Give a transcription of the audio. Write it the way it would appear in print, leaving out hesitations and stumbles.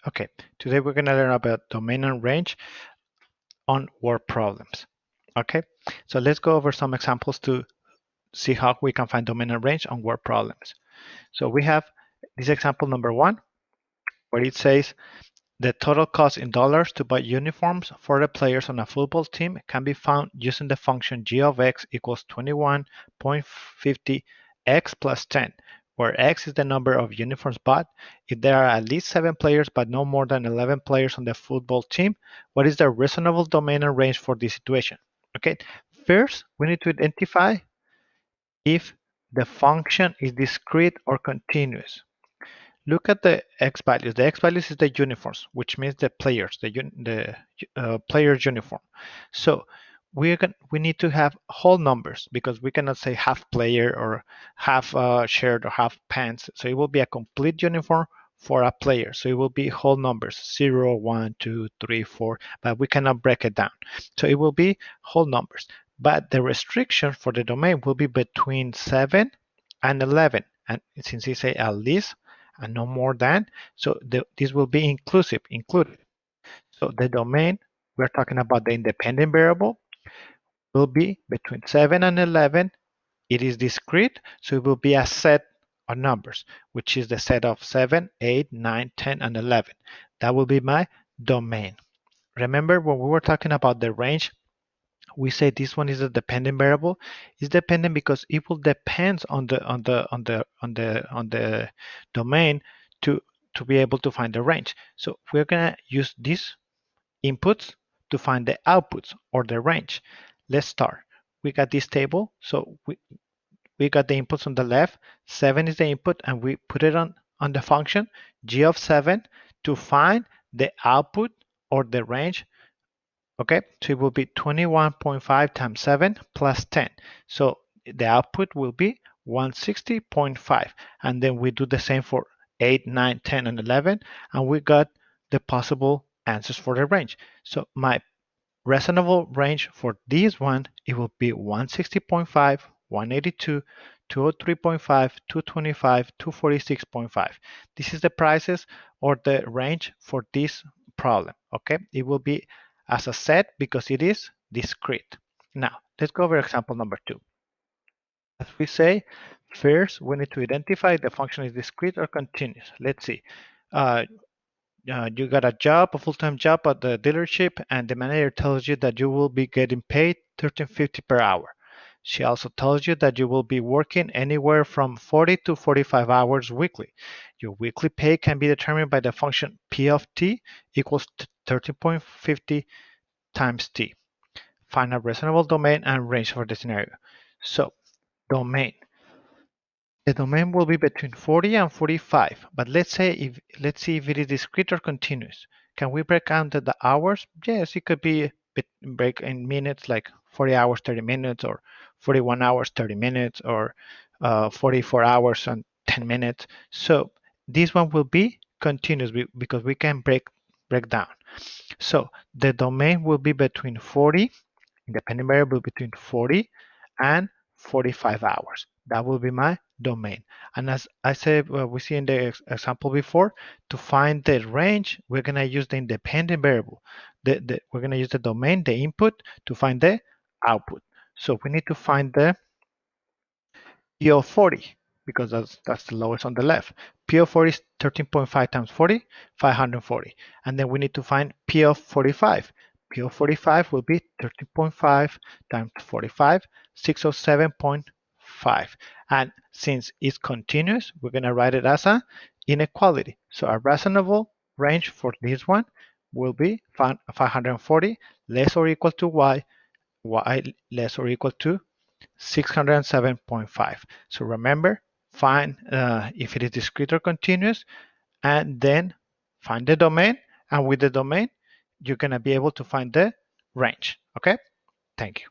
Okay, today we're going to learn about domain and range on word problems. Okay, so let's go over some examples to see how we can find domain and range on word problems. So we have this example number 1, where it says the total cost in dollars to buy uniforms for the players on a football team can be found using the function g of x equals 21.50 x plus 10, where x is the number of uniforms bought. If there are at least 7 players but no more than 11 players on the football team, what is the reasonable domain and range for this situation? Okay, first we need to identify if the function is discrete or continuous. Look at the x values. The x values is the uniforms, which means the players, the player's uniform. So we need to have whole numbers because we cannot say half player or half shirt or half pants. So it will be a complete uniform for a player. So it will be whole numbers 0, 1, 2, 3, 4, but we cannot break it down. So it will be whole numbers. But the restriction for the domain will be between 7 and 11. And since it say at least, and no more than. So this will be included. So the domain, we're talking about the independent variable, will be between 7 and 11. It is discrete, so it will be a set of numbers, which is the set of 7, 8, 9, 10, and 11. That will be my domain. Remember when we were talking about the range, we say this one is a dependent variable. It's dependent because it will depend on the domain to be able to find the range. So we're gonna use these inputs to find the outputs or the range. Let's start. We got this table, so we got the inputs on the left. 7 is the input, and we put it on the function g of 7 to find the output or the range. Okay, so it will be 21.5 times 7 plus 10. So the output will be 160.5. And then we do the same for 8, 9, 10, and 11. And we got the possible answers for the range. So my reasonable range for this one, it will be 160.5, 182, 203.5, 225, 246.5. This is the prices or the range for this problem. Okay, it will be as a set because it is discrete. Now, let's go over example number 2. As we say, first we need to identify the function is discrete or continuous. Let's see. You got a job, a full-time job at the dealership, and the manager tells you that you will be getting paid $13.50 per hour. She also tells you that you will be working anywhere from 40 to 45 hours weekly. Your weekly pay can be determined by the function P of t equals 13.50 times t. Find a reasonable domain and range for the scenario. So, domain. The domain will be between 40 and 45, but let's see if it is discrete or continuous. Can we break down the hours? Yes, it could be break in minutes, like 40 hours, 30 minutes, or 41 hours, 30 minutes, or 44 hours and 10 minutes. So this one will be continuous because we can break down. So the domain will be between 40, independent variable between 40 and 45 hours. That will be my domain. And as I said, we see in the example before, to find the range, we're going to use the independent variable. We're going to use the domain, the input, to find the output. So we need to find the P of 40 because that's the lowest on the left. P of 40 is 13.5 times 40, 540. And then we need to find P of 45. P of 45 will be 13.5 times 45, 607.5. And since it's continuous, we're going to write it as an inequality. So a reasonable range for this one will be 540 less or equal to y less or equal to 607.5. So remember, find if it is discrete or continuous, and then find the domain. And with the domain, you're going to be able to find the range. Okay? Thank you.